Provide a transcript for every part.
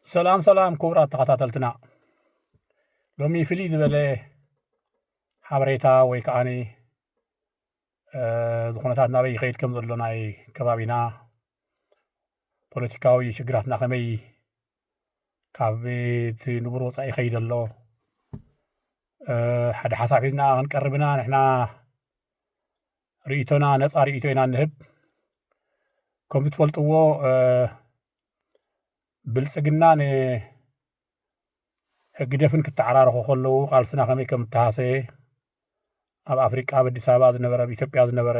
سلام سلام كورات تقاتلتنا لومي فيلي دبل حبريتا ويكاني دخونتات نبي خير كم دلوناي كبابينا بوليتيكاوي شجراتنا خمي كابيت نبرو صاي خير الله حد حسابنا نقربنا نحنا ريتونا نص ريتونا نهب كم تفلطو بلصقنا هجدفن كتعرارخو خلو قالسنا خمي كم تاسي اب افريقيا بديس አበባ ዝነበረ ኢትዮጵያ ዝነበረ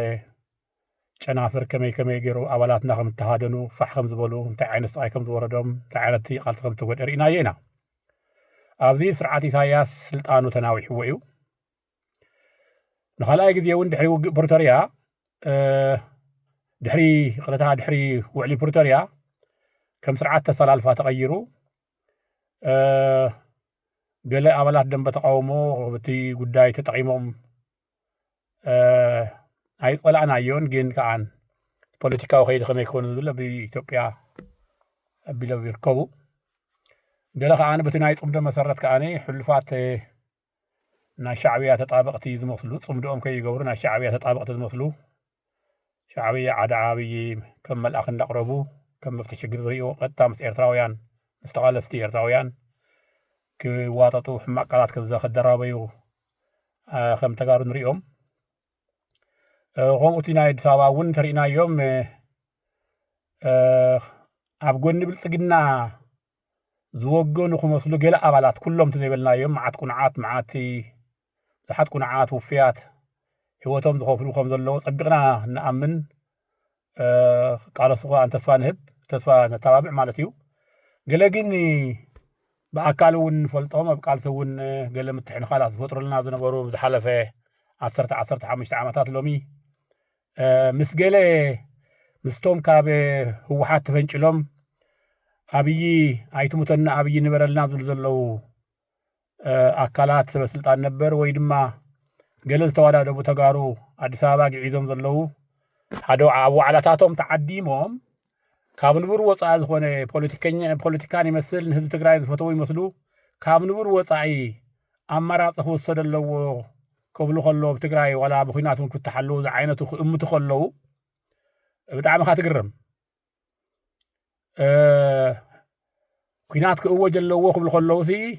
ጨናፍር ከመይ ገይሩ አባላትና ከም ተሃደኑ ፋሕም ዝበሉ እንታይ ዓይነት ስቃይ ከም ዝወረዶም እንታይ ዓይነት ቃልሲ ከም ተጎደር ኢና የና ኣብዚ ስርዓት ኢሳያስ ስልጣኑ ተናዊሕዎ እዩ ንኻልኣይ ግዜ እውን ድሕሪ ውግእ ፕሪቶሪያ ድሕሪ ቅለታ ድሕሪ ውዕሊ ፕሪቶሪያ ከም ስርዓት ተሰላልፋ ተቐይሩ ገለ አባላት ደንበ ተቃውሞ በቲ ጉዳይ ተጠቂሞም ኣይጸላዕናዮን ግን ከዓን ፖለቲካዊ ከይዲ ከመይ ክኾኑ ዝብለ ብኢትዮጵያ ኣቢሎም ይርከቡ ገለ ከዓኒ በቲ ናይ ፅምዶ መሰረት ከዓኒ ሕሉፋት ናይ ሻዕብያ ተጣበቕቲ ዝመስሉ ፅምዶኦም ከይገብሩ ናይ ሻዕብያ ተጣበቕቲ ዝመስሉ ሻዕብያ ዓደ ዓብዪ ከም መልኣኽ እንዳቕረቡ ከም መፍትሒ ችግር ዝሪኦ ቀጥታ ምስ ኤርትራውያን ምስ ተቓለስቲ ኤርትራውያን ክዋጠጡ ሕማቅ ቃላት ክዘራበዩ ከም ተጋሩ ንሪኦም ከምኡ እቲ ናይ ኣዲስ ኣበባ እውን ተሪእናዮም ኣብ ጎኒ ብልፅግና ዝወገኑ ክመስሉ ገለ ኣባላት ኩሎም ተዘይበልናዮም መዓት ቁንዓት መዓት ብዙሓት ቁንዓት ውፍያት ሂወቶም ዝኸፍሉ ከም ዘለዎ ፀቢቕና ንኣምን ቃለሱ ከዓ ተስፋ ንህብ ተስፋ ነተባብዕ ማለት እዩ ገለ ግን ብኣካል እውን ንፈልጦም ኣብ ቃልሲ እውን ገለ ምትሕንኻላት ዝፈጥሩልና ዝነበሩ ዝሓለፈ 15 ዓመታት ሎሚ ምስ ገለ ምስቶም ካብ ህወሓት ተፈንጭሎም ኣብይ ኣይትሙተና ኣብይ ንበረልና ዝብሉ ዘለው ኣካላት ሰበስልጣን ነበር ወይ ድማ ገለ ዝተዋዳደቡ ተጋሩ ኣዲስ ኣበባ ግዒዞም ዘለው ሓደ ኣብ ዋዕላታቶም ተዓዲሞም ካብ ንቡር ወፃኢ ዝኾነ ፖለቲካን ይመስል ንህዝቢ ትግራይ ዝፈተው ይመስሉ ካብ ንቡር ወፃኢ ኣማራፂ ክወሰድ ኣለዎ كبلو خلو بتقراي ولا بخيناتهم كنت حلو ذا عينته أمته خلو بتعمل خاتقرم خيناتك هو جلو وخبل خلو سي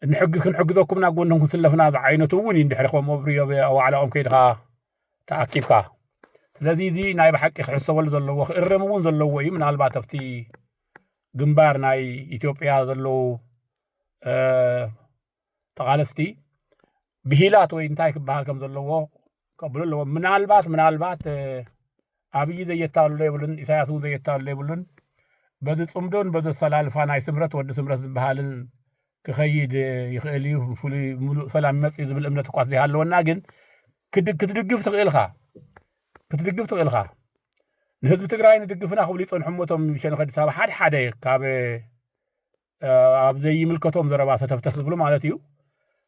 نحق ذوكم نقول إنهم سلفنا ذا عينته ونين دحرقهم مبرية أو على أم كيدها تأكيفها الذي ذي نايب حق يحس ولد اللو الرمون ذا اللو من البات فتي جنبار ناي إثيوبيا ذا اللو تقالستي بهيلات وينتاي كبار كم زلوا قبل له ምናልባት አብይ ዘየታሉ ለብሉን ኢሳያስ ዘየታሉ ለብሉን በዚ ጽምዶን በዚ ሰላልፋ ናይ ስምረት ወዲ ስምረት ዝበሃልን ክኸይድ ይኽእል እዩ ፍሉይ ሙሉእ ሰላም መጽ ዝብል እምነት ቋት ዘይሃለወና ግን ክትድግፍ ትኽእልኻ ንህዝቢ ትግራይ ንድግፍና ክብሉ ይጸንሑሞቶም ሸነኸ አዲስ ኣበባ ሓደ ካብ ኣብ ዘይምልከቶም ዘረባ ሰተፍተፍ ዝብሉ ማለት እዩ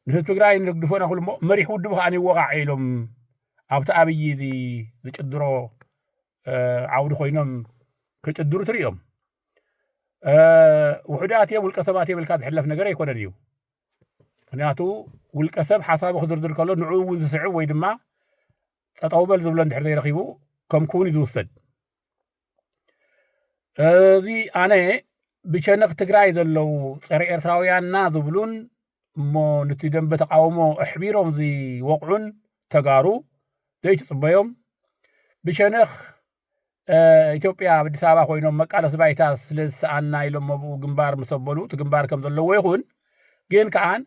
ንህዝቢ ትግራይ ንድግፎና ኩሉ መሪሕ ውድብ ከዓኒ ወቓዕ ኢሎም ኣብቲ ኣብይ ዝጭድሮ ዓውዲ ኮይኖም ክጭድሩ ትሪኦም ውሕዳት እዮም ውልቀ ሰባት የብልካ ዝሕለፍ ነገር ኣይኮነን እዩ ምክንያቱ ውልቀ ሰብ ሓሳቡ ክዝርዝር ከሎ ንዑ እውን ዝስዕብ ወይ ድማ ጠጠው በል ዝብሎ እንድሕር ዘይረኺቡ ከም ክውን እዩ ዝውሰድ እዚ ኣነ ብሸነኽ ትግራይ ዘለው ፀረ ኤርትራውያንና ዝብሉን እሞ ነቲ ደንበ ተቃውሞ ኣሕቢሮም ዝወቕዑን ተጋሩ ዘይትፅበዮም ብሸነኽ ኢትዮጵያ ኣዲስ ኣበባ ኮይኖም መቃለሲ ባይታ ስለዝሰኣና ኢሎም ኣብኡ ግንባር ምሰበሉ እቲ ግንባር ከም ዘለዎ ይኹን ግን ከዓን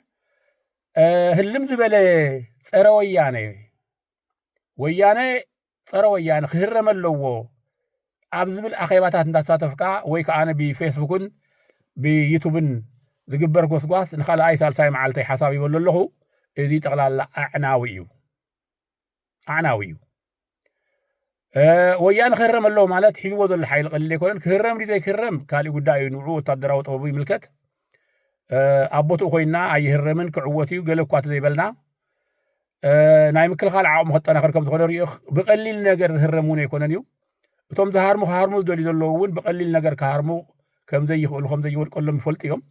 ህልም ዝበለ ፀረ ወያነ ፀረ ወያነ ክህረም ኣለዎ ኣብ ዝብል ኣኼባታት እንዳተሳተፍካ ወይ ከዓነ ብፌስቡክን ብዩቱብን ዝግበር ጎስጓስ ንኻልኣይ ሳልሳይ መዓልተይ ሓሳብ ይበሉ ኣለኹ እዚ ጠቕላላ ኣዕናዊ እዩ ወያነ ክህረም ኣለዎ ማለት ሒዝዎ ዘሎ ሓይሊ ቀሊል ኣይኮነን ክህረም ዘይክህረም ካሊእ ጉዳይ እዩ ንዑ ወታደራዊ ጥበቡ ይምልከት ኣቦትኡ ኮይና ኣይህረምን ክዕወት እዩ ገለ እኳ ዘይበልና ናይ ምክልኻል ዓቕሙ ክጠናኸር ከም ዝኾነ ሪኦ ብቐሊል ነገር ዝህረም እውን ኣይኮነን እዩ እቶም ዝሃርሙ ክሃርሙ ዝደልዩ ዘለዉ እውን ብቐሊል ነገር ክሃርሙ كم زي يقولوا خم زي يقول كلهم يفلطيهم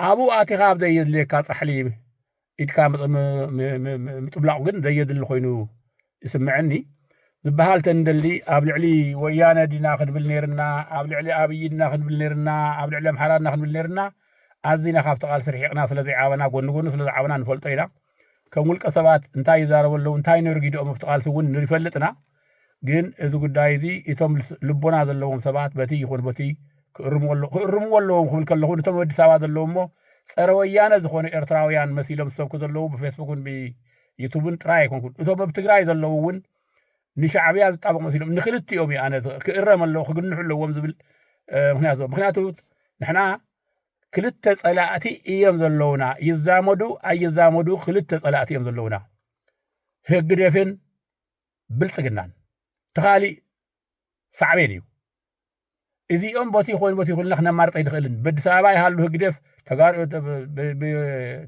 أبو أتيخاب زي اللي كاس حليب إذ كان متبلع جن زي اللي خوينو يسمعني زبهال تندلي أبلع لي ويانا دي ناخذ بالنيرنا أبلع لي أبي ناخذ بالنيرنا أبلع لي محران ناخذ بالنيرنا أزينا خاف تقال سريحنا سلذي عاونا قلنا سلذي عاونا نفلطينا كمول كسبات انتاي زاربلو انتاي نرغيدو مفتقال سون نريفلطنا ግን እዚ ጉዳይ እዚ እቶም ልቦና ዘለዎም ሰባት በቲ ይኹን በቲ ክእርሙ ኣለዎም ክብል ከለኹ እቶም ኣዲስ ኣበባ ዘለዎም ሞ ፀረ ወያነ ዝኾኑ ኤርትራውያን መሲሎም ዝሰብኩ ዘለዉ ብፌስቡክን ብዩቱብን ጥራይ ኣይኮንኩን እቶም ኣብ ትግራይ ዘለዉ እውን ንሻዕብያ ዝጣበቕ መሲሎም ንክልቲኦም ኣነ ክእረም ኣለዎ ክግንሑ ኣለዎም ዝብል ምክንያቱ ንሕና ክልተ ፀላእቲ እዮም ዘለውና ይዛመዱ ኣይዛመዱ ክልተ ፀላእቲ እዮም ዘለውና ህግደፍን ብልጽግናን تخالي صعبينيو إذا بوتي خوين لخنا مارطي دخلن بد ساباي هالو هقدف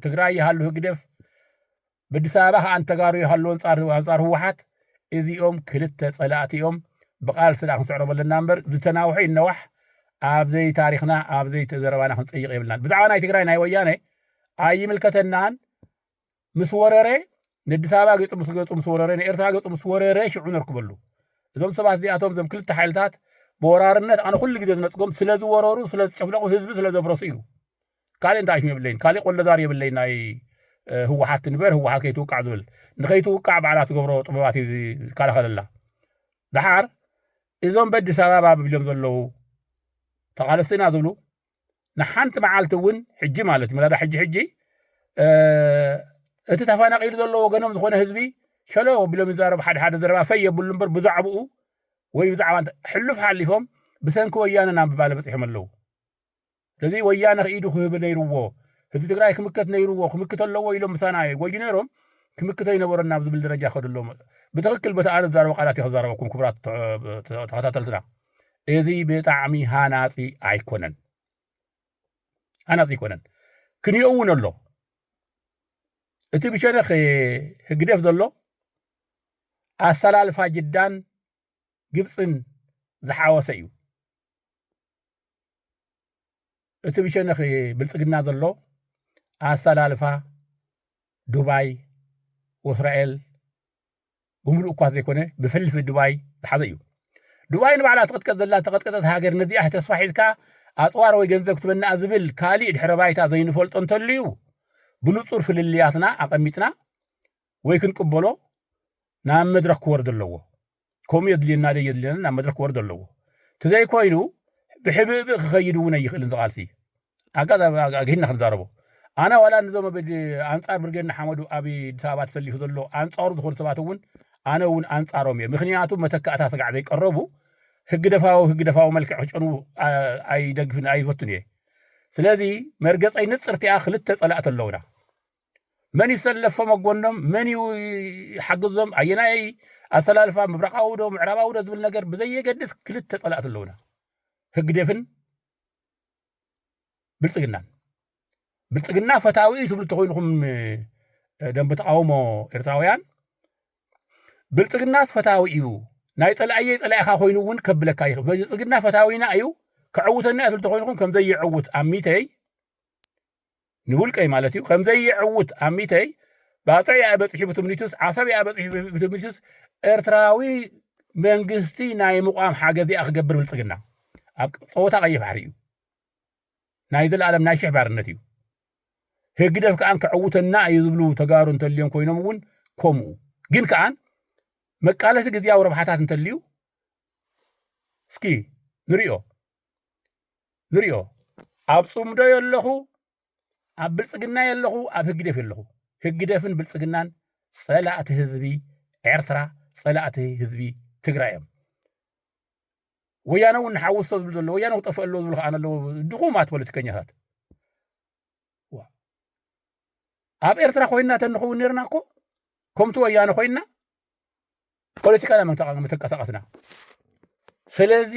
تقراي هالو هقدف بد سابا عن تقاري هالو انصار هو واحد إذا كلت صلاتي بقال سلاح سعر بالنمبر ذتناوحي النوح أبزي تاريخنا أبزي تزروانا خنصيق يبلنا بدعوانا تقراي ناي وياني أي ملكتنان مسورري ند سابا قط مسورري إرتها قط مسورري شعون ركبلو እዞም ሰባት እዚኣቶም ዘም ክልተ ሓይልታት በወራርነት ኣነ ኩሉ ግዜ ዝነፅጎም ስለ ዝወረሩ ስለ ዝጨፍለቁ ህዝቢ ስለ ዘብረሱ እዩ ካልእ እንታይ የብለይን ካልእ ቆለዛር የብለይን ናይ ህወሓት ንበር ህወሓት ከይትውቃዕ ዝብል ንከይትውቃዕ ባዕላ ትገብሮ ጥበባት ይከላኸለላ ድሓር እዞም በአዲስ ኣበባ ብሎም ዘለዉ ተቃለስቲና ዝብሉ ንሓንቲ መዓልቲ እውን ሕጂ ማለት መላዳ ሕጂ እቲ ተፈናቂሉ ዘሎ ወገኖም ዝኾነ ህዝቢ شلو بلو مزارب حد زربا في يبلنبر بزعبو وي بزعبان حلف حلفهم بسنك ويانا نام بباله بصيحم اللو لذي ويانا ايدو خيب نيرو هدو تقراي كمكت نيرو كمكت اللو ويلو مساناي ويجنيرهم كمكت ينورنا بذل درجه خد اللو بتغكل بتعارض زارب قالاتي خزاربكم كبرات تخاتلتنا اذي بطعمي هاناصي ايكونن هاناصي كونن كنيون اللو اتي بشنخ هقدف دلو أسلالفا جداً جبسن زحاوسة يو اتبشن أخي بلتقنا ذلو أسلالفا دبي وإسرائيل بملو قاضي كونه بفل في دبي بحذيو دبي نبعلا تقدك ذلا تقدك هاجر نديعه تصفحيت كا أطوار ويجنزك تبنى أزبل كالي الحربايتا زين فولت أنتليو بنصور في اللياتنا أقمتنا ويكن قبلو نام مدرك ورد اللو كوم يدلينا دي يدلينا نام مدرك ورد اللو تزاي كوينو بحبيب خيدونا يخل انتقالسي أقاد أجهنا خنداربو أنا ولا نظام بدي أنصار برجعنا حمدو أبي سبات سلي فضلو أنصار دخول سباتون أنا ون أنصارهم مخنياتو متك أتاسق عليك قربو هج دفاو ملك حجنو أي دقفن أي فتني سلذي مرجع أي نصر تأخذ تصلعت اللورة من يسلف مقولهم من يحجزهم عيناي أسلالفا مبرقاودو معرباودو ذو النجار بزي قدس كلت تصلعت اللونة هج دفن بلتقنا فتاوي تقول تقولهم دم بتقاومو إرتاويان بلتقنا فتاوي يو ناي طلع خوينو ون كبلك اي بلتقنا فتاوينا ايو كعوتنا تقول تقولهم كم زي عوت اميتي نقول كاي مالتي كم زي عوت اميتي باطعي ابطحي بتمنيتوس عصبي ابطحي بتمنيتوس ارتراوي منغستي ناي مقام حاجزي اخغبر بلتقنا صوتا قي بحريو نايد العالم ناشح بارنتيو هيقدف كان كعوتنا يذبلو تقارو انتليون كوينمون كومو جن كان مقالة غزيا وربحاتات انتليو سكي نريو ابصوم دو يلخو اب بلصقنا يلخو اب هيقدف يلخو هيقدفن بلصقنان صلاة حزبي ኤርትራ صلاة حزبي ትግራይም ወያነው ንሐውስቶ ዝብል ዘሎ ወያነው ጠፈአሎ ዝብል ከአነ ሎ ድኹማት ፖለቲከኛታት ኣብ ኤርትራ ኮይና ተንኹ ነርና እኮ ከምቱ ወያነ ኮይና ፖለቲካና መተንቀሳቀስና ስለዚ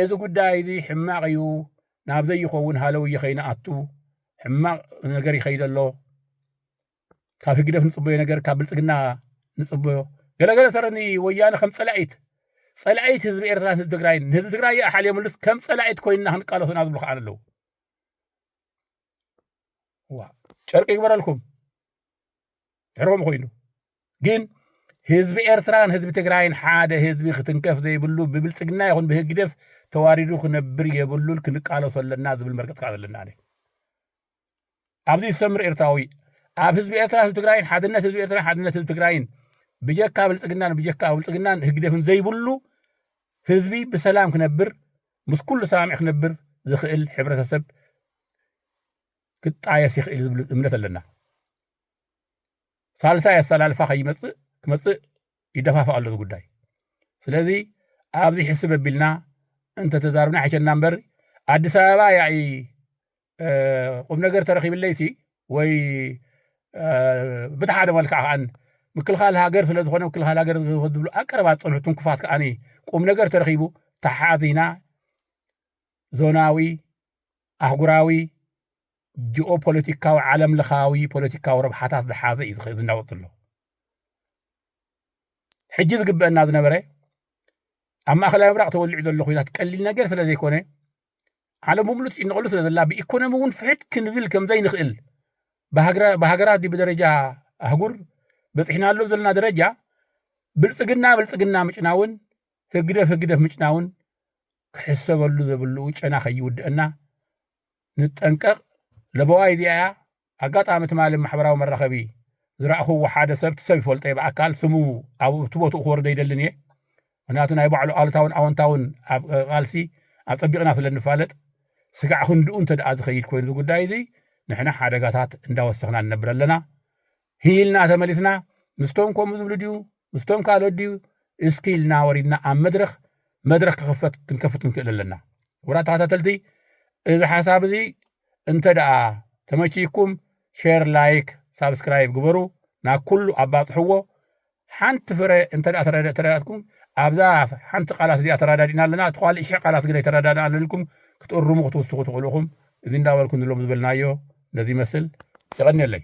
እዚ ጉዳይ እዚ ሕማቅ እዩ ናብ ዘይኸውን ሃለው ይኸይና ኣቱ ሕማቅ ነገር ይኸይደሎ ካብ ህግደፍ ንጽበዮ ነገር ካብ ብልጽግና ንጽበዮ ገለገለ ተረኒ ወያነ ከም ጸላኢት صلعيت حزب إيرترا حزب تግራይ حاليا ملس كم صلعيت كوينا هنقالوسنا ዝብሉ ከዓ ኣለዉ ዋ ጨርቂ ይግበረልኩም ሕሮም ኮይኑ ግን ህዝቢ ኤርትራን ህዝቢ ትግራይን ሓደ ህዝቢ ክትንከፍ ዘይብሉ ብብልጽግና ይኹን ብህግደፍ ተዋሪዱ ክነብር የብሉን ክንቃለሶ ኣለና ዝብል መርገጽ ከዓ ኣለና ኣነ ኣብዚ ሰምር ኤርትራዊ ኣብ ህዝቢ ኤርትራ ህዝቢ ትግራይን ሓድነት ህዝቢ ኤርትራ ሓድነት ህዝቢ ትግራይን ብጀካ ብልጽግናን ህግደፍን ዘይብሉ ህዝቢ ብሰላም ክነብር ምስ ኩሉ ሰላም ክነብር ዝኽእል ሕብረተሰብ ክጣየስ ይኽእል ዝብል እምነት ኣለና ሳልሳይ ኣሰላልፋ ክመጽእ ይደፋፋ ኣሎ ጉዳይ ስለዚ ኣብዚ ሕስብ ኣቢልና እንተ ተዛርብና ሓሸና እምበር ኣዲስ ኣበባ ያይ ቁም ነገር ተረኺብለይሲ ወይ ብተሓደ መልክዕ ከዓን ምክልኻል ሃገር ስለ ዝኾነ ምክልኻል ሃገር ዝብሉ ኣቀረባ ፀንሑቱን ክፋት ከዓኒ ቁም ነገር ተረኺቡ ተሓዚና ዞናዊ ኣህጉራዊ ጂኦፖለቲካዊ ዓለም ለኻዊ ፖለቲካዊ ረብሓታት ዝሓዘ እዩ ዝናወጥ ዘሎ ሕጂ ዝግበአና ዝነበረ ኣብ ማእኸላይ ምብራቕ ተወሊዑ ዘሎ ኩናት ቀሊል ነገር ስለ ዘይኮነ ዓለም ሙሉእ ትጭንቀሉ ስለ ዘላ ብኢኮኖሚ እውን ፍሕት ክንብል ከም ዘይንኽእል ብሃገራት ብደረጃ ኣህጉር በፂሕናሉ ዘለና ደረጃ ብልጽግና ምጭናውን ህግደፍ ምጭናውን ክሕሰበሉ ዘብሉ ጨና ከይውድአና ንጠንቀቕ ለበዋይ እዚኣ ኣጋጣሚ ትማሊ ማሕበራዊ መራኸቢ ዝረኣኽዎ ሓደ ሰብ ይፈልጦ ብኣካል ስሙ ኣብ ቦትኡ ክወርዶ ይደልን እየ ምክንያቱ ናይ ባዕሉ ኣሉታውን ኣወንታውን ኣብ ቃልሲ ኣፀቢቕና ስለ ንፋለጥ ስጋዕ ክንድኡ እንተ ደኣ ዝኸይድ ኮይኑ ጉዳይ እዚ ንሕና ሓደጋታት እንዳወሰኽና ንነብር ኣለና ሂልና ተመሊስና ምስቶም ከምኡ ዝብሉ ድዩ ምስቶም ካልኦት ድዩ እስኪ ኢልና ወሪድና ኣብ መድረኽ ክንከፍት ንክእል ኣለና ክቡራት ተኸታተልቲ እዚ ሓሳብ እዚ እንተ ደኣ ተመቺኩም ሼር ላይክ ሳብስክራይብ ግበሩ ናብ ኩሉ ኣባፅሕዎ ሓንቲ ፍረ እንተ ደኣ ተረዳእትኩም ኣብዛ ሓንቲ ቃላት እዚኣ ተረዳዲና ኣለና እቲ ኻሊእ 10 ቃላት ግን ኣይተረዳድና ኣለልኩም ክትእርሙ ክትውስኹ ትኽእሉኹም እዚ እንዳበልኩ ንሎም ዝበልናዮ ነዚ መስል ይቐኒየለይ